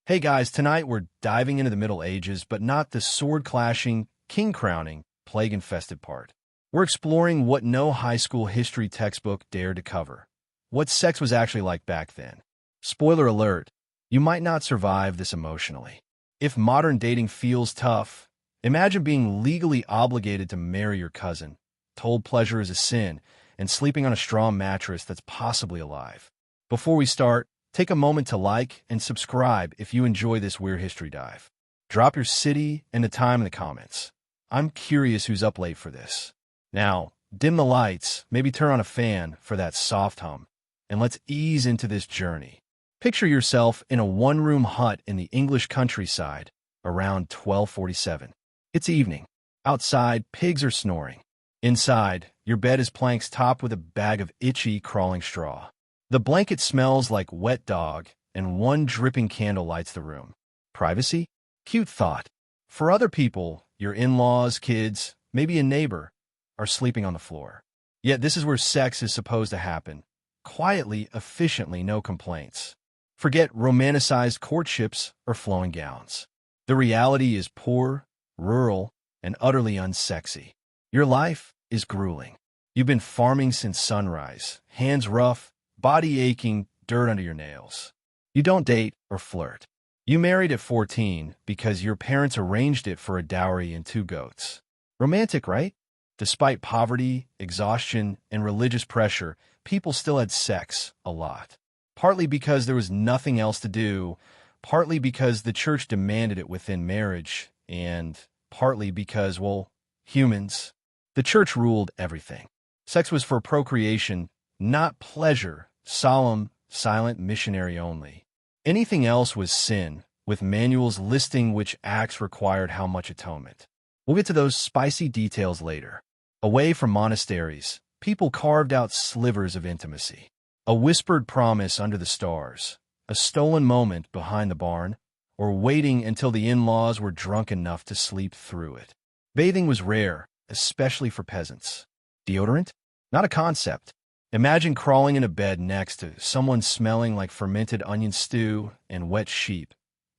Hey guys, tonight we're diving into the Middle Ages, but not the sword-clashing, king-crowning, plague-infested part. We're exploring what no high school history textbook dared to cover. What sex was actually like back then. Spoiler alert, you might not survive this emotionally. If modern dating feels tough, imagine being legally obligated to marry your cousin, told pleasure is a sin, and sleeping on a straw mattress that's possibly alive. Before we start, take a moment to like and subscribe if you enjoy this weird history dive. Drop your city and the time in the comments. I'm curious who's up late for this. Now, dim the lights, maybe turn on a fan for that soft hum, and let's ease into this journey. Picture yourself in a one-room hut in the English countryside around 1247. It's evening. Outside, pigs are snoring. Inside, your bed is planks topped with a bag of itchy, crawling straw. The blanket smells like wet dog, and one dripping candle lights the room. Privacy? Cute thought. For other people, your in-laws, kids, maybe a neighbor, are sleeping on the floor. Yet this is where sex is supposed to happen. Quietly, efficiently, no complaints. Forget romanticized courtships or flowing gowns. The reality is poor, rural, and utterly unsexy. Your life is grueling. You've been farming since sunrise, hands rough, body aching, dirt under your nails. You don't date or flirt. You married at 14 because your parents arranged it for a dowry and 2 goats. Romantic, right? Despite poverty, exhaustion, and religious pressure, people still had sex a lot. Partly because there was nothing else to do, partly because the church demanded it within marriage, and partly because, well, humans. The church ruled everything. Sex was for procreation, not pleasure. Solemn, silent missionary only. Anything else was sin, with manuals listing which acts required how much atonement. We'll get to those spicy details later. Away from monasteries, people carved out slivers of intimacy. A whispered promise under the stars, a stolen moment behind the barn, or waiting until the in-laws were drunk enough to sleep through it. Bathing was rare, especially for peasants. Deodorant? Not a concept. Imagine crawling in a bed next to someone smelling like fermented onion stew and wet sheep,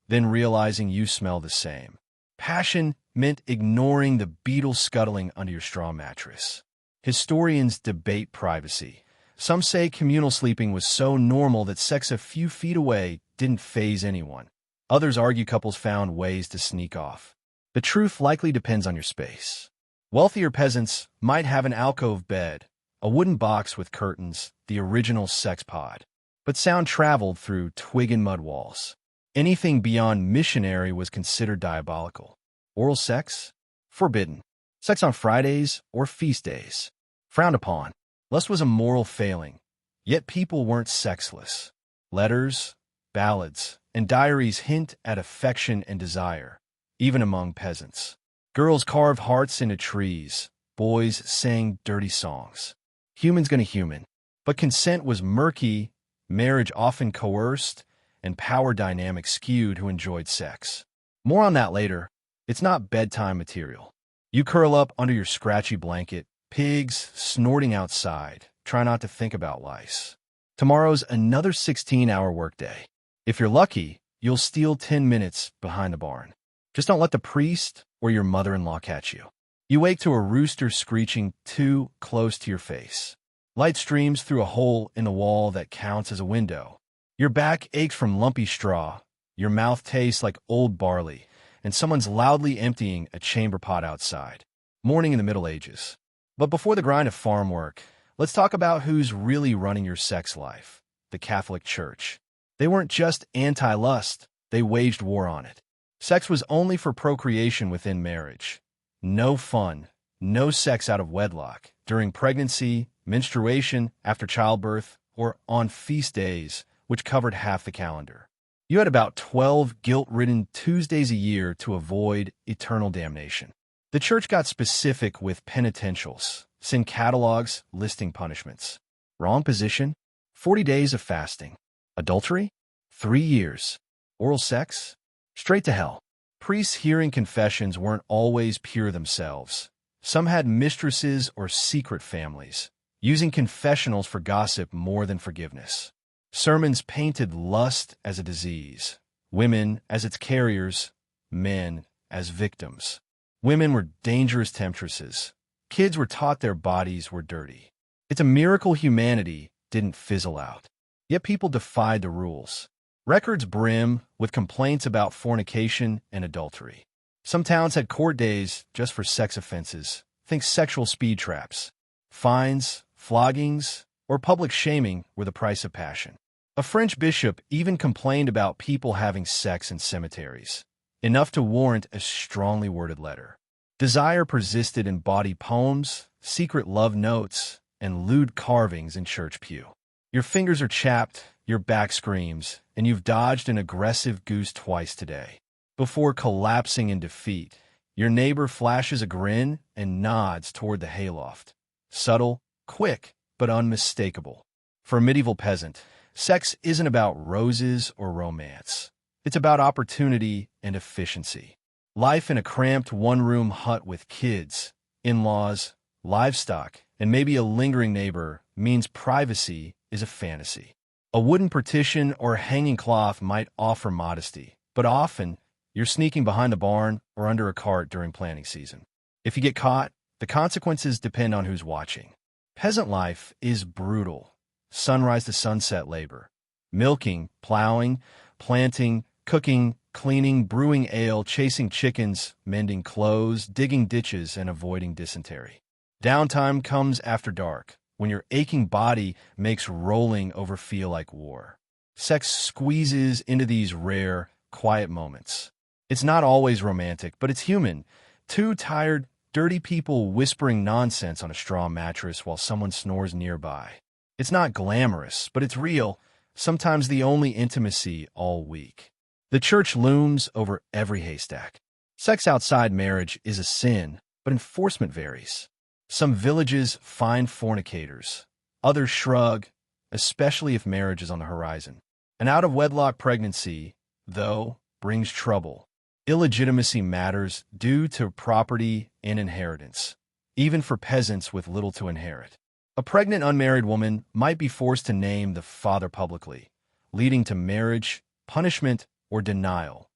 then realizing you smell the same. Passion meant ignoring the beetle scuttling under your straw mattress. Historians debate privacy. Some say communal sleeping was so normal that sex a few feet away didn't faze anyone. Others argue couples found ways to sneak off. The truth likely depends on your space. Wealthier peasants might have an alcove bed, a wooden box with curtains, the original sex pod. But sound traveled through twig and mud walls. Anything beyond missionary was considered diabolical. Oral sex? Forbidden. Sex on Fridays or feast days? Frowned upon. Lust was a moral failing. Yet people weren't sexless. Letters, ballads, and diaries hint at affection and desire, even among peasants. Girls carved hearts into trees. Boys sang dirty songs. Humans gonna human. But consent was murky, marriage often coerced, and power dynamics skewed who enjoyed sex. More on that later. It's not bedtime material. You curl up under your scratchy blanket, pigs snorting outside. Try not to think about lice. Tomorrow's another 16-hour workday. If you're lucky, you'll steal 10 minutes behind the barn. Just don't let the priest or your mother-in-law catch you. You wake to a rooster screeching too close to your face. Light streams through a hole in the wall that counts as a window. Your back aches from lumpy straw. Your mouth tastes like old barley, and someone's loudly emptying a chamber pot outside. Morning in the Middle Ages. But before the grind of farm work, let's talk about who's really running your sex life. The Catholic Church. They weren't just anti-lust, they waged war on it. Sex was only for procreation within marriage. No fun, no sex out of wedlock, during pregnancy, menstruation, after childbirth, or on feast days, which covered half the calendar. You had about 12 guilt-ridden Tuesdays a year to avoid eternal damnation. The church got specific with penitentials, sin catalogs listing punishments. Wrong position? 40 days of fasting. Adultery? 3 years. Oral sex? Straight to hell. Priests hearing confessions weren't always pure themselves. Some had mistresses or secret families, using confessionals for gossip more than forgiveness. Sermons painted lust as a disease, women as its carriers, men as victims. Women were dangerous temptresses. Kids were taught their bodies were dirty. It's a miracle humanity didn't fizzle out. Yet people defied the rules. Records brim with complaints about fornication and adultery. Some towns had court days just for sex offenses. Think sexual speed traps. Fines, floggings, or public shaming were the price of passion. A French bishop even complained about people having sex in cemeteries, enough to warrant a strongly worded letter. Desire persisted in bawdy poems, secret love notes, and lewd carvings in church pew. Your fingers are chapped, your back screams, and you've dodged an aggressive goose twice today. Before collapsing in defeat, your neighbor flashes a grin and nods toward the hayloft. Subtle, quick, but unmistakable. For a medieval peasant, sex isn't about roses or romance. It's about opportunity and efficiency. Life in a cramped one-room hut with kids, in-laws, livestock, and maybe a lingering neighbor means privacy is a fantasy. A wooden partition or hanging cloth might offer modesty, but often you're sneaking behind the barn or under a cart during planting season. If you get caught, the consequences depend on who's watching. Peasant life is brutal. Sunrise to sunset labor. Milking, plowing, planting, cooking, cleaning, brewing ale, chasing chickens, mending clothes, digging ditches, and avoiding dysentery. Downtime comes after dark, when your aching body makes rolling over feel like war. Sex squeezes into these rare, quiet moments. It's not always romantic, but it's human. Two tired, dirty people whispering nonsense on a straw mattress while someone snores nearby. It's not glamorous, but it's real, sometimes the only intimacy all week. The church looms over every haystack. Sex outside marriage is a sin, but enforcement varies. Some villages fine fornicators. Others shrug, especially if marriage is on the horizon. An out-of-wedlock pregnancy, though, brings trouble. Illegitimacy matters due to property and inheritance, even for peasants with little to inherit. A pregnant unmarried woman might be forced to name the father publicly, leading to marriage, punishment, or denial.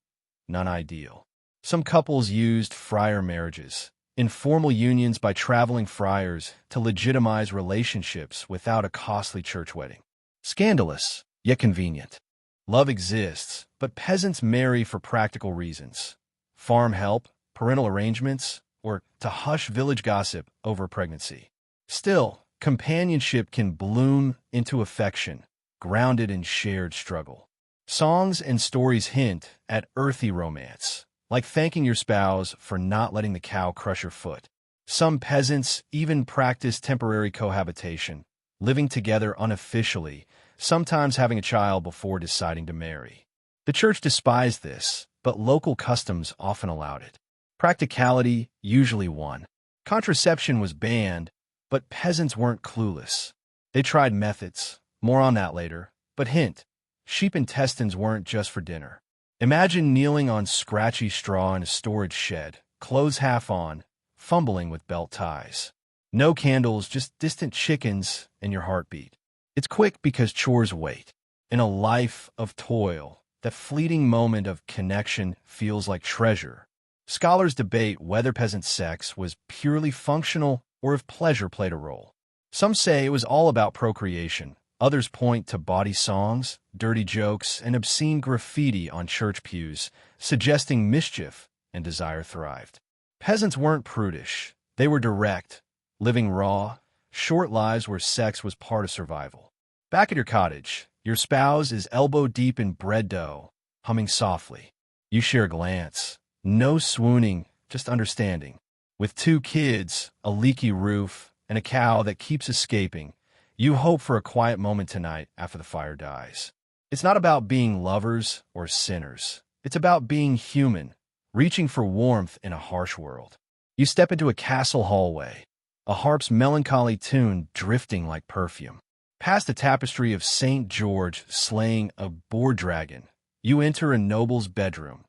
None ideal. Some couples used friar marriages, informal unions by traveling friars, to legitimize relationships without a costly church wedding. Scandalous, yet convenient. Love exists, but peasants marry for practical reasons. Farm help, parental arrangements, or to hush village gossip over pregnancy. Still, companionship can bloom into affection, grounded in shared struggle. Songs and stories hint at earthy romance, like thanking your spouse for not letting the cow crush your foot. Some peasants even practice temporary cohabitation, living together unofficially, sometimes having a child before deciding to marry. The church despised this, but local customs often allowed it. Practicality usually won. Contraception was banned, but peasants weren't clueless. They tried methods, more on that later, but hint, sheep intestines weren't just for dinner. Imagine kneeling on scratchy straw in a storage shed, clothes half on, fumbling with belt ties. No candles, just distant chickens and your heartbeat. It's quick because chores wait. In a life of toil, that fleeting moment of connection feels like treasure. Scholars debate whether peasant sex was purely functional or if pleasure played a role. Some say it was all about procreation. Others point to bawdy songs, dirty jokes, and obscene graffiti on church pews, suggesting mischief and desire thrived. Peasants weren't prudish. They were direct, living raw, short lives where sex was part of survival. Back at your cottage, your spouse is elbow-deep in bread dough, humming softly. You share a glance. No swooning, just understanding. With 2 kids, a leaky roof, and a cow that keeps escaping, you hope for a quiet moment tonight after the fire dies. It's not about being lovers or sinners. It's about being human, reaching for warmth in a harsh world. You step into a castle hallway, a harp's melancholy tune drifting like perfume. Past a tapestry of St. George slaying a boar dragon, you enter a noble's bedroom,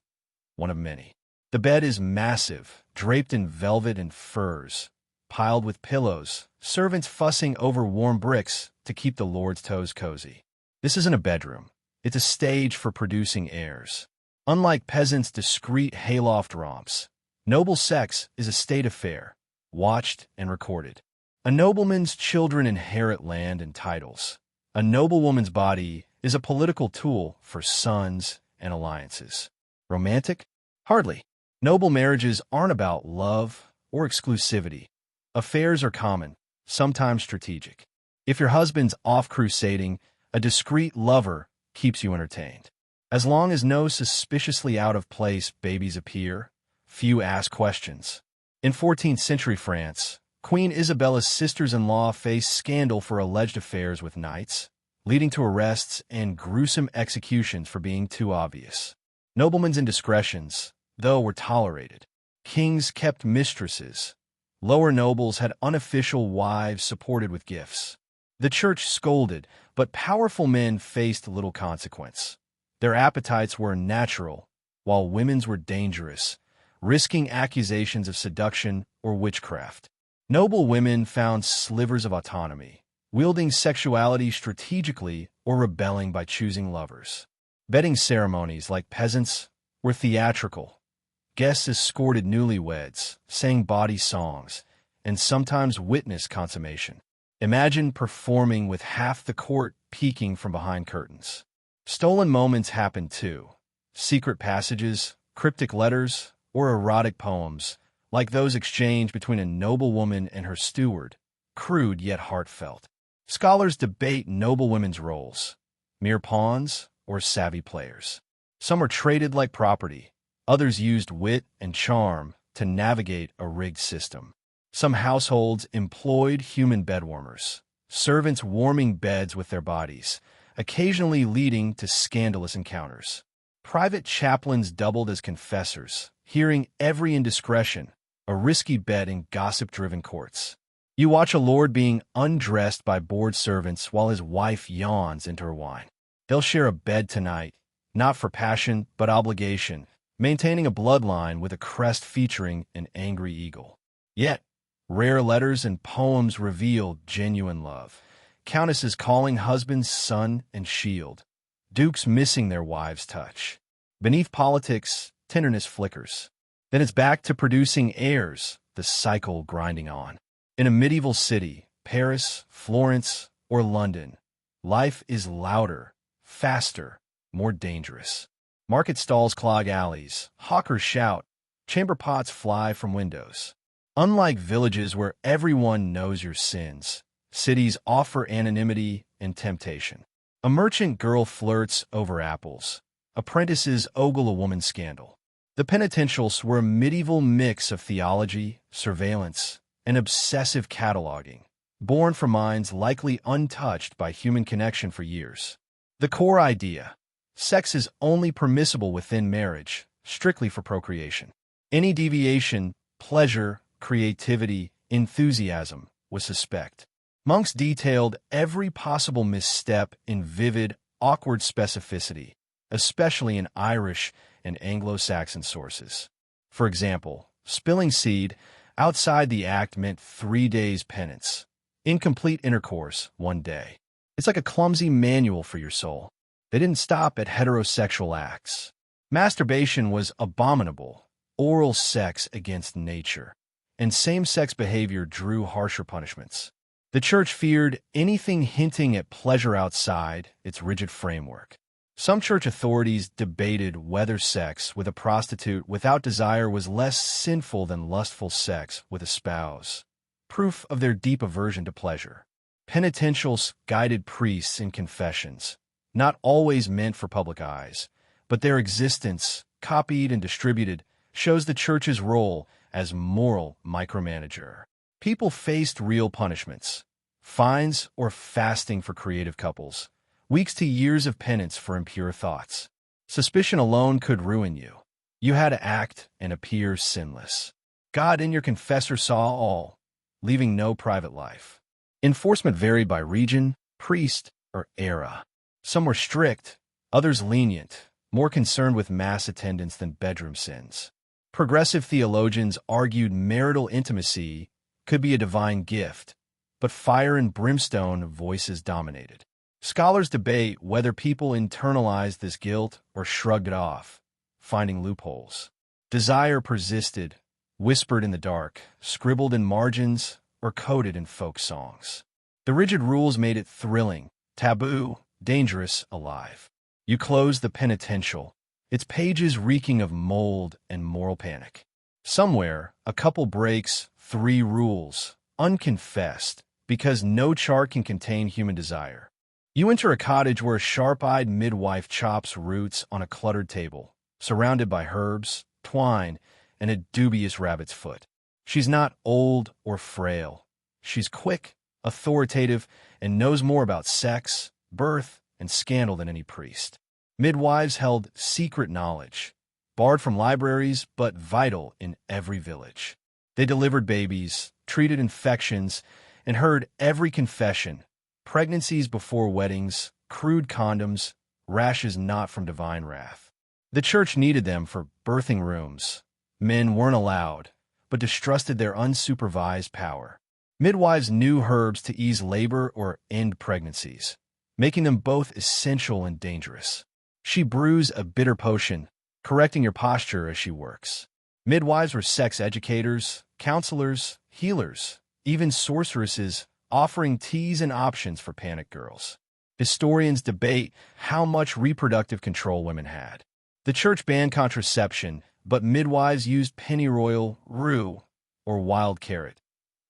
one of many. The bed is massive, draped in velvet and furs, piled with pillows, servants fussing over warm bricks to keep the lord's toes cozy. This isn't a bedroom. It's a stage for producing heirs. Unlike peasants' discreet hayloft romps, noble sex is a state affair, watched and recorded. A nobleman's children inherit land and titles. A noblewoman's body is a political tool for sons and alliances. Romantic? Hardly. Noble marriages aren't about love or exclusivity. Affairs are common, sometimes strategic. If your husband's off crusading, a discreet lover keeps you entertained. As long as no suspiciously out-of-place babies appear, few ask questions. In 14th century France, Queen Isabella's sisters-in-law faced scandal for alleged affairs with knights, leading to arrests and gruesome executions for being too obvious. Noblemen's indiscretions, though, were tolerated. Kings kept mistresses. Lower nobles had unofficial wives supported with gifts. The church scolded, but powerful men faced little consequence. Their appetites were natural, while women's were dangerous, risking accusations of seduction or witchcraft. Noble women found slivers of autonomy, wielding sexuality strategically or rebelling by choosing lovers. Wedding ceremonies, like peasants', were theatrical. Guests escorted newlyweds, sang bawdy songs, and sometimes witnessed consummation. Imagine performing with half the court peeking from behind curtains. Stolen moments happened too. Secret passages, cryptic letters, or erotic poems, like those exchanged between a noblewoman and her steward, crude yet heartfelt. Scholars debate noblewomen's roles, mere pawns or savvy players. Some were traded like property, others used wit and charm to navigate a rigged system. Some households employed human bedwarmers, servants warming beds with their bodies, occasionally leading to scandalous encounters. Private chaplains doubled as confessors, hearing every indiscretion, a risky bet in gossip-driven courts. You watch a lord being undressed by bored servants while his wife yawns into her wine. They'll share a bed tonight, not for passion but obligation, maintaining a bloodline with a crest featuring an angry eagle. Yet, rare letters and poems revealed genuine love. Countesses calling husbands son and shield. Dukes missing their wives' touch. Beneath politics, tenderness flickers. Then it's back to producing heirs, the cycle grinding on. In a medieval city, Paris, Florence, or London, life is louder, faster, more dangerous. Market stalls clog alleys, hawkers shout, chamber pots fly from windows. Unlike villages where everyone knows your sins, cities offer anonymity and temptation. A merchant girl flirts over apples. Apprentices ogle a woman's scandal. The penitentials were a medieval mix of theology, surveillance, and obsessive cataloging, born from minds likely untouched by human connection for years. The core idea: sex is only permissible within marriage, strictly for procreation. Any deviation, pleasure, creativity, enthusiasm, was suspect. Monks detailed every possible misstep in vivid, awkward specificity, especially in Irish and Anglo-Saxon sources. For example, spilling seed outside the act meant 3 days penance. Incomplete intercourse, 1 day. It's like a clumsy manual for your soul. They didn't stop at heterosexual acts. Masturbation was abominable, oral sex against nature, and same-sex behavior drew harsher punishments. The church feared anything hinting at pleasure outside its rigid framework. Some church authorities debated whether sex with a prostitute without desire was less sinful than lustful sex with a spouse, proof of their deep aversion to pleasure. Penitentials guided priests in confessions, not always meant for public eyes, but their existence, copied and distributed, shows the church's role as moral micromanager. People faced real punishments: fines or fasting for creative couples, weeks to years of penance for impure thoughts. Suspicion alone could ruin you. You had to act and appear sinless. God and your confessor saw all, leaving no private life. Enforcement varied by region, priest, or era. Some were strict, others lenient, more concerned with mass attendance than bedroom sins. Progressive theologians argued marital intimacy could be a divine gift, but fire and brimstone voices dominated. Scholars debate whether people internalized this guilt or shrugged it off, finding loopholes. Desire persisted, whispered in the dark, scribbled in margins, or coded in folk songs. The rigid rules made it thrilling, taboo, dangerous, alive. You closed the penitential, its pages reeking of mold and moral panic. Somewhere, a couple breaks 3 rules, unconfessed, because no chart can contain human desire. You enter a cottage where a sharp-eyed midwife chops roots on a cluttered table, surrounded by herbs, twine, and a dubious rabbit's foot. She's not old or frail. She's quick, authoritative, and knows more about sex, birth, and scandal than any priest. Midwives held secret knowledge, barred from libraries but vital in every village. They delivered babies, treated infections, and heard every confession: pregnancies before weddings, crude condoms, rashes not from divine wrath. The church needed them for birthing rooms. Men weren't allowed, but distrusted their unsupervised power. Midwives knew herbs to ease labor or end pregnancies, making them both essential and dangerous. She brews a bitter potion, correcting your posture as she works. Midwives were sex educators, counselors, healers, even sorceresses, offering teas and options for panicked girls. Historians debate how much reproductive control women had. The church banned contraception, but midwives used pennyroyal, rue, or wild carrot.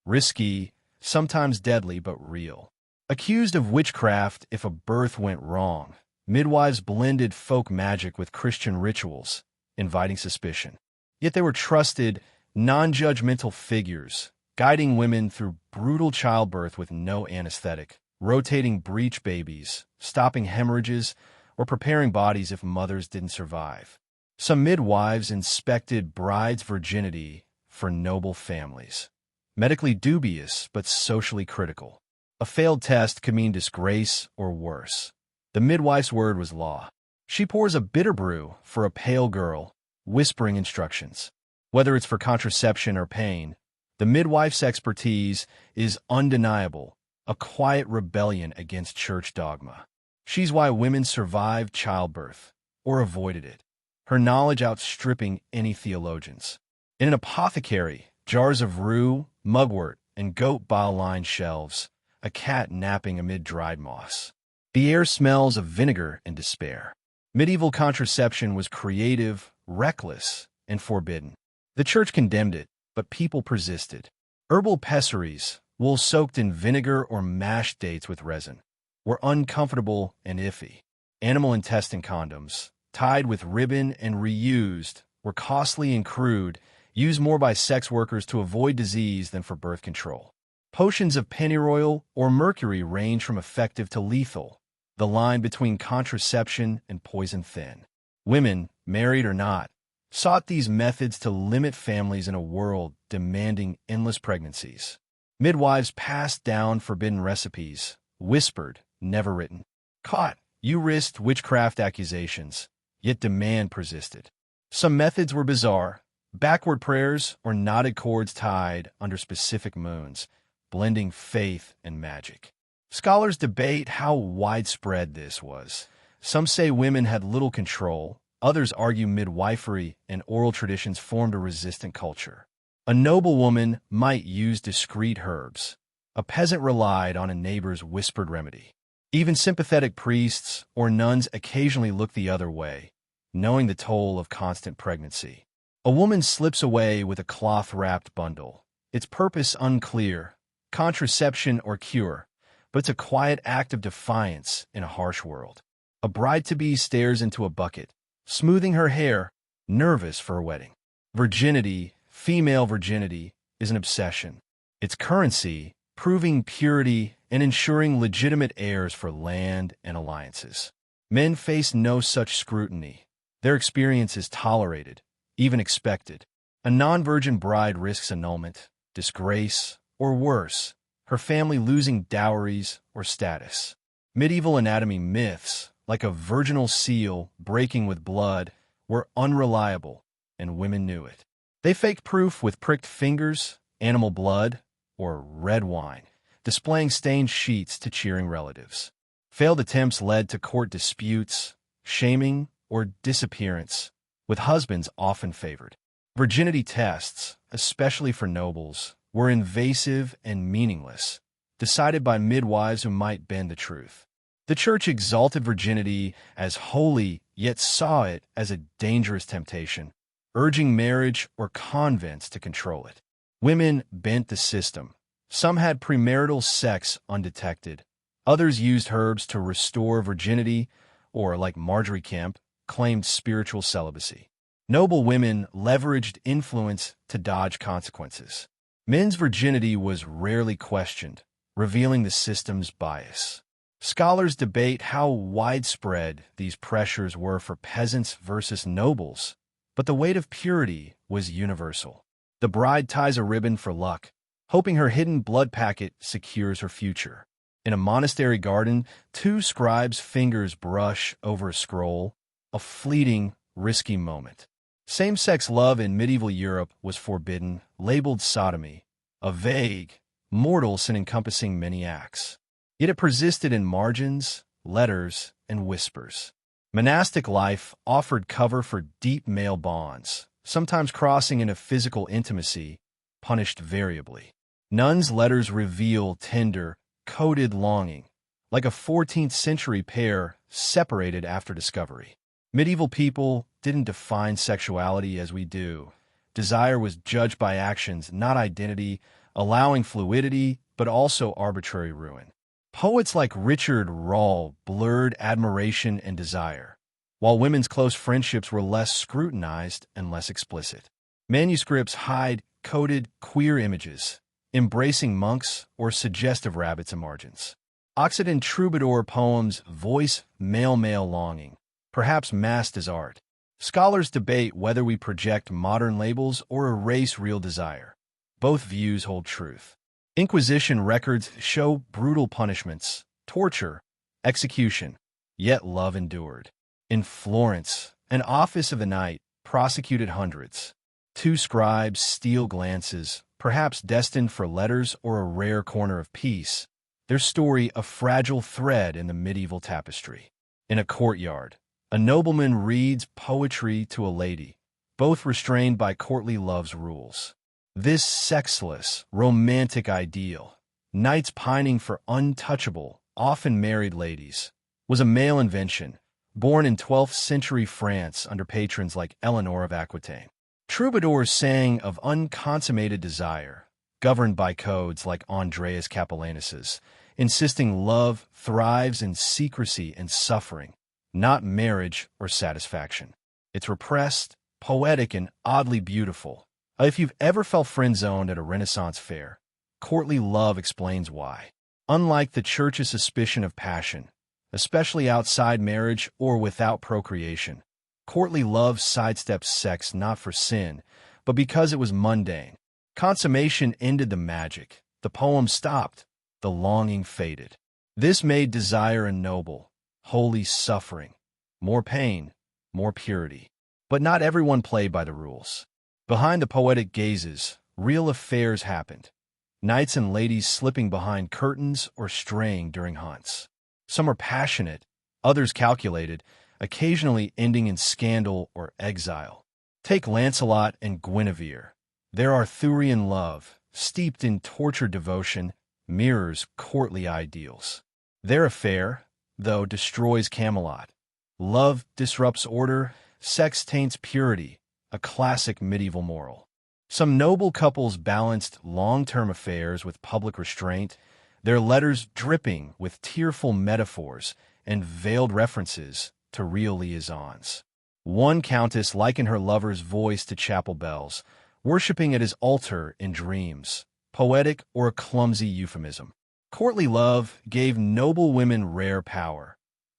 Risky, sometimes deadly, but real. Accused of witchcraft if a birth went wrong, midwives blended folk magic with Christian rituals, inviting suspicion. Yet they were trusted, non-judgmental figures, guiding women through brutal childbirth with no anesthetic, rotating breech babies, stopping hemorrhages, or preparing bodies if mothers didn't survive. Some midwives inspected brides' virginity for noble families. Medically dubious, but socially critical. A failed test could mean disgrace or worse. The midwife's word was law. She pours a bitter brew for a pale girl, whispering instructions. Whether it's for contraception or pain, the midwife's expertise is undeniable, a quiet rebellion against church dogma. She's why women survived childbirth, or avoided it, her knowledge outstripping any theologians. In an apothecary, jars of rue, mugwort, and goat bile line shelves, a cat napping amid dried moss. The air smells of vinegar and despair. Medieval contraception was creative, reckless, and forbidden. The church condemned it, but people persisted. Herbal pessaries, wool soaked in vinegar or mashed dates with resin, were uncomfortable and iffy. Animal intestine condoms, tied with ribbon and reused, were costly and crude, used more by sex workers to avoid disease than for birth control. Potions of pennyroyal or mercury range from effective to lethal, the line between contraception and poison thin. Women, married or not, sought these methods to limit families in a world demanding endless pregnancies. Midwives passed down forbidden recipes, whispered, never written. Caught, you risked witchcraft accusations, yet demand persisted. Some methods were bizarre, backward prayers or knotted cords tied under specific moons, blending faith and magic. Scholars debate how widespread this was. Some say women had little control, others argue midwifery and oral traditions formed a resistant culture. A noblewoman might use discreet herbs. A peasant relied on a neighbor's whispered remedy. Even sympathetic priests or nuns occasionally looked the other way, knowing the toll of constant pregnancy. A woman slips away with a cloth-wrapped bundle. Its purpose unclear, contraception or cure, but it's a quiet act of defiance in a harsh world. A bride-to-be stares into a bucket, smoothing her hair, nervous for a wedding. Virginity, female virginity, is an obsession. Its currency, proving purity and ensuring legitimate heirs for land and alliances. Men face no such scrutiny. Their experience is tolerated, even expected. A non-virgin bride risks annulment, disgrace, or worse, her family losing dowries or status. Medieval anatomy myths, like a virginal seal breaking with blood, were unreliable, and women knew it. They faked proof with pricked fingers, animal blood, or red wine, displaying stained sheets to cheering relatives. Failed attempts led to court disputes, shaming, or disappearance, with husbands often favored. Virginity tests, especially for nobles, were invasive and meaningless, decided by midwives who might bend the truth. The Church exalted virginity as holy, yet saw it as a dangerous temptation, urging marriage or convents to control it. Women bent the system. Some had premarital sex undetected. Others used herbs to restore virginity, or, like Marjorie Kemp, claimed spiritual celibacy. Noble women leveraged influence to dodge consequences. Men's virginity was rarely questioned, revealing the system's bias. Scholars debate how widespread these pressures were for peasants versus nobles, but the weight of purity was universal. The bride ties a ribbon for luck, hoping her hidden blood packet secures her future. In a monastery garden, two scribes' fingers brush over a scroll, a fleeting, risky moment. Same-sex love in medieval Europe was forbidden, labeled sodomy, a vague, mortal sin encompassing many acts. Yet it persisted in margins, letters, and whispers. Monastic life offered cover for deep male bonds, sometimes crossing into physical intimacy, punished variably. Nuns' letters reveal tender, coded longing, like a 14th-century pair separated after discovery. Medieval people didn't define sexuality as we do. Desire was judged by actions, not identity, allowing fluidity, but also arbitrary ruin. Poets like Richard Rahl blurred admiration and desire, while women's close friendships were less scrutinized and less explicit. Manuscripts hide coded queer images, embracing monks or suggestive rabbits in margins. Occitan troubadour poems voice male-male longing, perhaps masked as art. Scholars debate whether we project modern labels or erase real desire. Both views hold truth. Inquisition records show brutal punishments, torture, execution, yet love endured. In Florence, an office of the night prosecuted hundreds. Two scribes steal glances, perhaps destined for letters or a rare corner of peace, their story a fragile thread in the medieval tapestry. In a courtyard, a nobleman reads poetry to a lady, both restrained by courtly love's rules. This sexless, romantic ideal, knights pining for untouchable, often married ladies, was a male invention, born in 12th century France under patrons like Eleanor of Aquitaine. Troubadours sang of unconsummated desire, governed by codes like Andreas Capellanus's, insisting love thrives in secrecy and suffering, not marriage or satisfaction. It's repressed, poetic, and oddly beautiful. If you've ever felt friend-zoned at a Renaissance fair, courtly love explains why. Unlike the Church's suspicion of passion, especially outside marriage or without procreation, courtly love sidesteps sex not for sin, but because it was mundane. Consummation ended the magic. The poem stopped. The longing faded. This made desire a noble, holy suffering. More pain, more purity. But not everyone played by the rules. Behind the poetic gazes, real affairs happened. Knights and ladies slipping behind curtains or straying during hunts. Some were passionate, others calculated, occasionally ending in scandal or exile. Take Lancelot and Guinevere. Their Arthurian love, steeped in tortured devotion, mirrors courtly ideals. Their affair, though, destroys Camelot. Love disrupts order, sex taints purity, a classic medieval moral. Some noble couples balanced long-term affairs with public restraint, their letters dripping with tearful metaphors and veiled references to real liaisons. One countess likened her lover's voice to chapel bells, worshipping at his altar in dreams, poetic or a clumsy euphemism. Courtly love gave noble women rare power.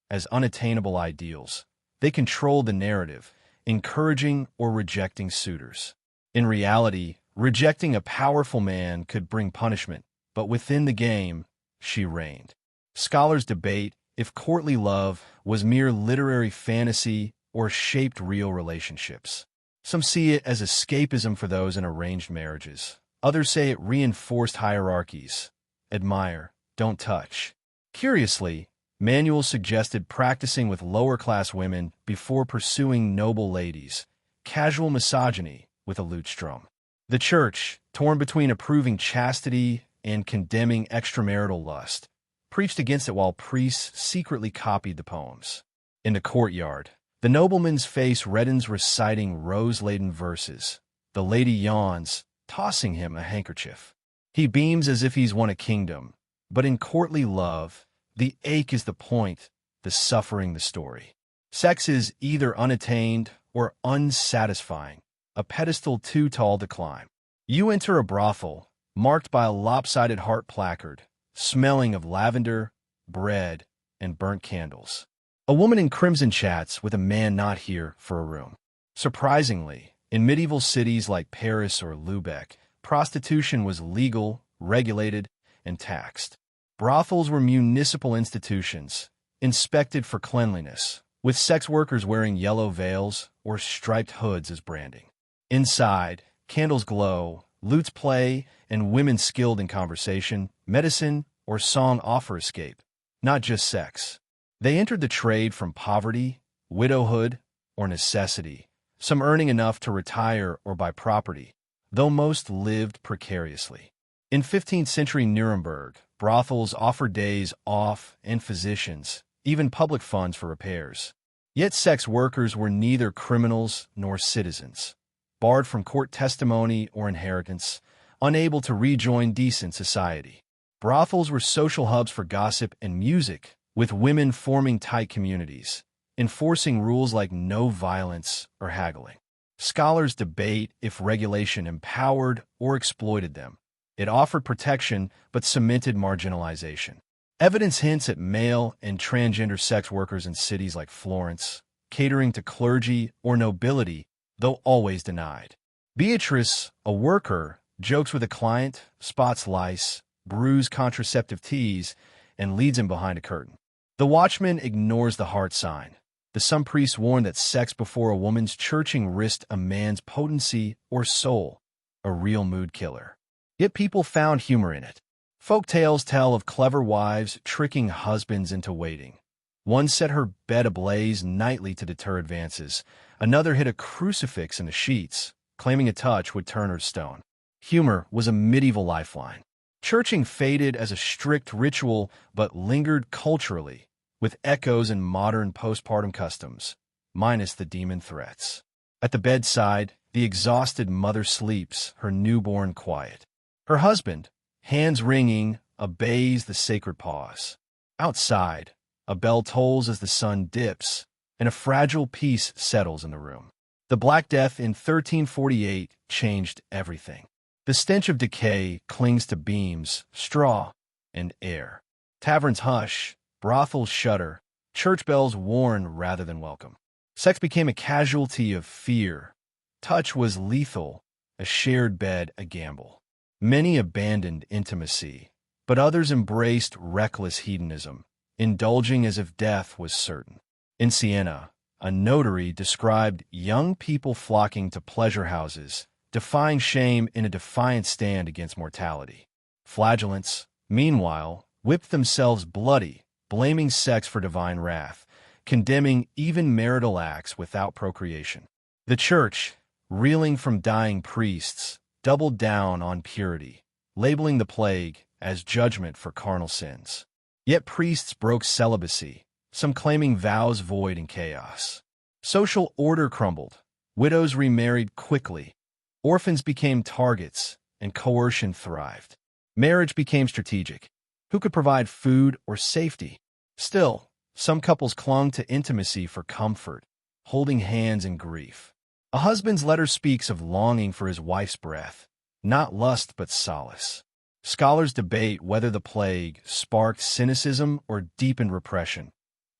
As unattainable ideals, they controlled the narrative, encouraging or rejecting suitors. In reality, rejecting a powerful man could bring punishment, but within the game, she reigned. Scholars debate if courtly love was mere literary fantasy or shaped real relationships. Some see it as escapism for those in arranged marriages. Others say it reinforced hierarchies. Admire, don't touch. Curiously, manuals suggested practicing with lower-class women before pursuing noble ladies, casual misogyny with a lute strum. The church, torn between approving chastity and condemning extramarital lust, preached against it while priests secretly copied the poems. In the courtyard, the nobleman's face reddens reciting rose-laden verses. The lady yawns, tossing him a handkerchief. He beams as if he's won a kingdom, but in courtly love, the ache is the point, the suffering the story. Sex is either unattained or unsatisfying, a pedestal too tall to climb. You enter a brothel, marked by a lopsided heart placard, smelling of lavender, bread, and burnt candles. A woman in crimson chats with a man not here for a room. Surprisingly, in medieval cities like Paris or Lubeck, prostitution was legal, regulated, and taxed. Brothels were municipal institutions, inspected for cleanliness, with sex workers wearing yellow veils or striped hoods as branding. Inside, candles glow, lutes play, and women skilled in conversation, medicine, or song offer escape, not just sex. They entered the trade from poverty, widowhood, or necessity, some earning enough to retire or buy property, though most lived precariously. In 15th century Nuremberg, brothels offered days off and physicians, even public funds for repairs. Yet sex workers were neither criminals nor citizens, barred from court testimony or inheritance, unable to rejoin decent society. Brothels were social hubs for gossip and music, with women forming tight communities, enforcing rules like no violence or haggling. Scholars debate if regulation empowered or exploited them. It offered protection but cemented marginalization. Evidence hints at male and transgender sex workers in cities like Florence, catering to clergy or nobility, though always denied. Beatrice, a worker, jokes with a client, spots lice, brews contraceptive teas, and leads him behind a curtain. The watchman ignores the heart sign. Some priests warn that sex before a woman's churching risked a man's potency or soul, a real mood killer. Yet people found humor in it. Folk tales tell of clever wives tricking husbands into waiting. One set her bed ablaze nightly to deter advances. Another hid a crucifix in the sheets, claiming a touch would turn her to stone. Humor was a medieval lifeline. Churching faded as a strict ritual but lingered culturally, with echoes in modern postpartum customs, minus the demon threats. At the bedside, the exhausted mother sleeps, her newborn quiet. Her husband, hands ringing, obeys the sacred pause. Outside, a bell tolls as the sun dips, and a fragile peace settles in the room. The Black Death in 1348 changed everything. The stench of decay clings to beams, straw, and air. Taverns hush, brothels shudder, church bells warn rather than welcome. Sex became a casualty of fear. Touch was lethal, a shared bed a gamble. Many abandoned intimacy, but others embraced reckless hedonism, indulging as if death was certain. In Siena, a notary described young people flocking to pleasure houses, defying shame in a defiant stand against mortality. Flagellants, meanwhile, whipped themselves bloody, blaming sex for divine wrath, condemning even marital acts without procreation. The Church, reeling from dying priests, doubled down on purity, labeling the plague as judgment for carnal sins. Yet priests broke celibacy, some claiming vows void in chaos. Social order crumbled, widows remarried quickly, orphans became targets, and coercion thrived. Marriage became strategic. Who could provide food or safety? Still, some couples clung to intimacy for comfort, holding hands in grief. A husband's letter speaks of longing for his wife's breath, not lust but solace. Scholars debate whether the plague sparked cynicism or deepened repression,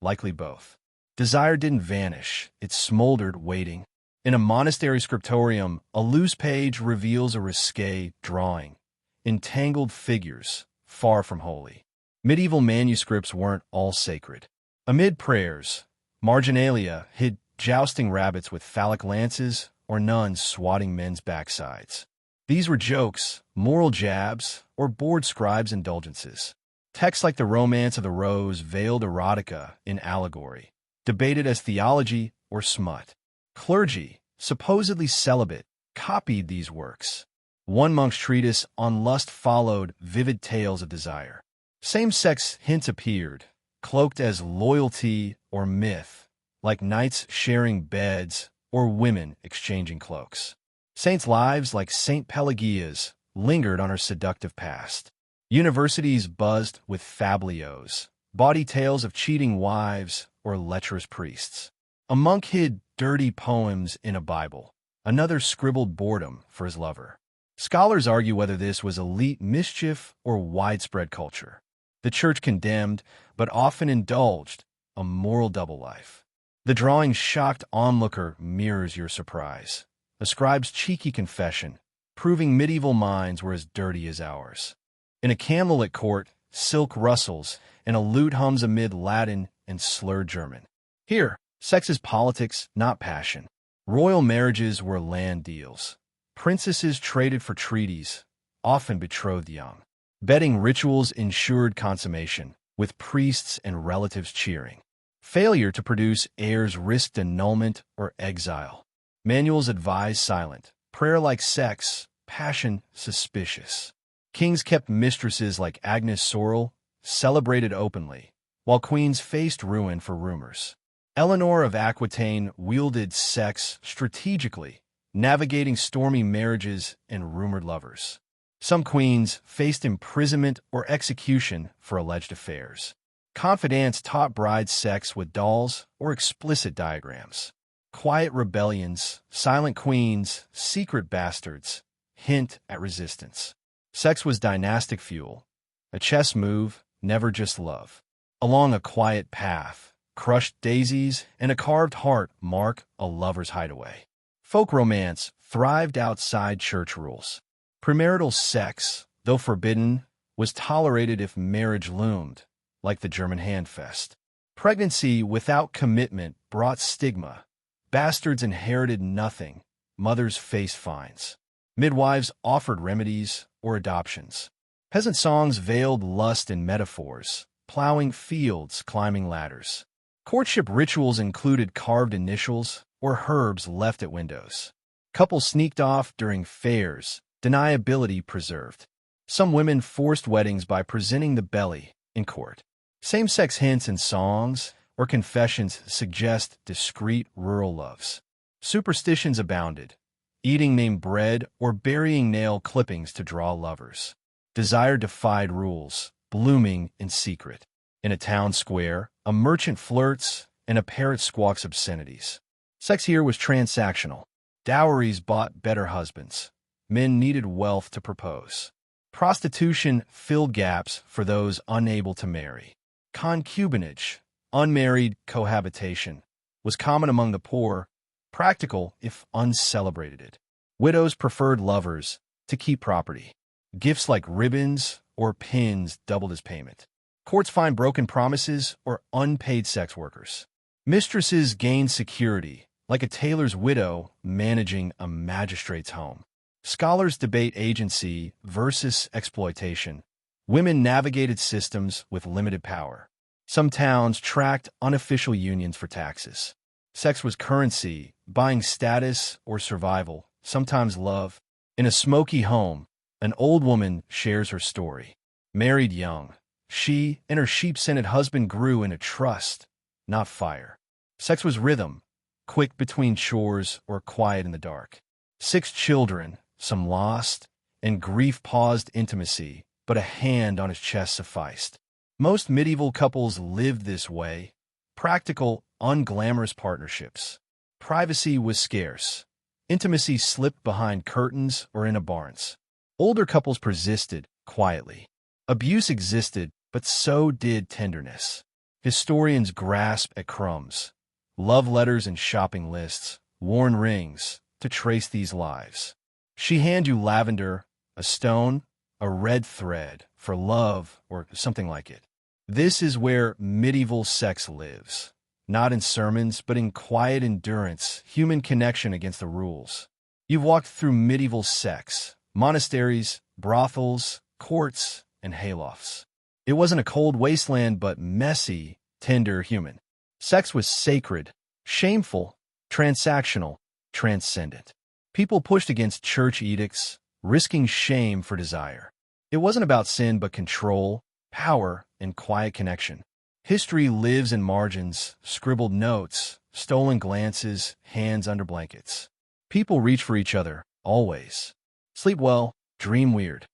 likely both. Desire didn't vanish, it smoldered waiting. In a monastery scriptorium, a loose page reveals a risque drawing, entangled figures, far from holy. Medieval manuscripts weren't all sacred. Amid prayers, marginalia hid jousting rabbits with phallic lances or nuns swatting men's backsides. These were jokes, moral jabs, or bored scribes' indulgences. Texts like the Romance of the Rose veiled erotica in allegory, debated as theology or smut. Clergy, supposedly celibate, copied these works. One monk's treatise on lust followed vivid tales of desire. Same-sex hints appeared, cloaked as loyalty or myth, like knights sharing beds or women exchanging cloaks. Saints' lives, like Saint Pelagia's, lingered on her seductive past. Universities buzzed with fabliaux, bawdy tales of cheating wives or lecherous priests. A monk hid dirty poems in a Bible. Another scribbled boredom for his lover. Scholars argue whether this was elite mischief or widespread culture. The church condemned, but often indulged, a moral double life. The drawing's shocked onlooker mirrors your surprise. A scribe's cheeky confession, proving medieval minds were as dirty as ours. In a candlelit court, silk rustles, and a lute hums amid Latin and slurred German. Here, sex is politics, not passion. Royal marriages were land deals. Princesses traded for treaties, often betrothed young. Bedding rituals ensured consummation, with priests and relatives cheering. Failure to produce heirs risked annulment or exile. Manuals advised silent, prayer like sex, passion suspicious. Kings kept mistresses like Agnes Sorel, celebrated openly, while queens faced ruin for rumors. Eleanor of Aquitaine wielded sex strategically, navigating stormy marriages and rumored lovers. Some queens faced imprisonment or execution for alleged affairs. Confidantes taught brides sex with dolls or explicit diagrams. Quiet rebellions, silent queens, secret bastards hint at resistance. Sex was dynastic fuel, a chess move, never just love. Along a quiet path, crushed daisies and a carved heart mark a lover's hideaway. Folk romance thrived outside church rules. Premarital sex, though forbidden, was tolerated if marriage loomed, like the German handfest. Pregnancy without commitment brought stigma. Bastards inherited nothing. Mothers faced fines. Midwives offered remedies or adoptions. Peasant songs veiled lust in metaphors, plowing fields, climbing ladders. Courtship rituals included carved initials or herbs left at windows. Couples sneaked off during fairs, deniability preserved. Some women forced weddings by presenting the belly in court. Same-sex hints in songs or confessions suggest discreet rural loves. Superstitions abounded, eating named bread or burying nail clippings to draw lovers. Desire defied rules, blooming in secret. In a town square, a merchant flirts and a parrot squawks obscenities. Sex here was transactional. Dowries bought better husbands. Men needed wealth to propose. Prostitution filled gaps for those unable to marry. Concubinage, unmarried cohabitation, was common among the poor, practical if uncelebrated. Widows preferred lovers to keep property. Gifts like ribbons or pins doubled as payment. Courts fined broken promises or unpaid sex workers. Mistresses gained security, like a tailor's widow managing a magistrate's home. Scholars debate agency versus exploitation. Women navigated systems with limited power. Some towns tracked unofficial unions for taxes. Sex was currency, buying status or survival, sometimes love. In a smoky home, an old woman shares her story. Married young, she and her sheep-scented husband grew in a trust, not fire. Sex was rhythm, quick between chores or quiet in the dark. 6 children, some lost, and grief paused intimacy, but a hand on his chest sufficed. Most medieval couples lived this way, practical, unglamorous partnerships. Privacy was scarce. Intimacy slipped behind curtains or in a barns. Older couples persisted quietly. Abuse existed, but so did tenderness. Historians grasp at crumbs, love letters and shopping lists, worn rings, to trace these lives. She hand you lavender, a stone, a red thread, for love, or something like it. This is where medieval sex lives. Not in sermons, but in quiet endurance, human connection against the rules. You've walked through medieval sex, monasteries, brothels, courts, and haylofts. It wasn't a cold wasteland, but messy, tender, human. Sex was sacred, shameful, transactional, transcendent. People pushed against church edicts, risking shame for desire. It wasn't about sin but control, power, and quiet connection. History lives in margins, scribbled notes, stolen glances, hands under blankets. People reach for each other, always. Sleep well, dream weird.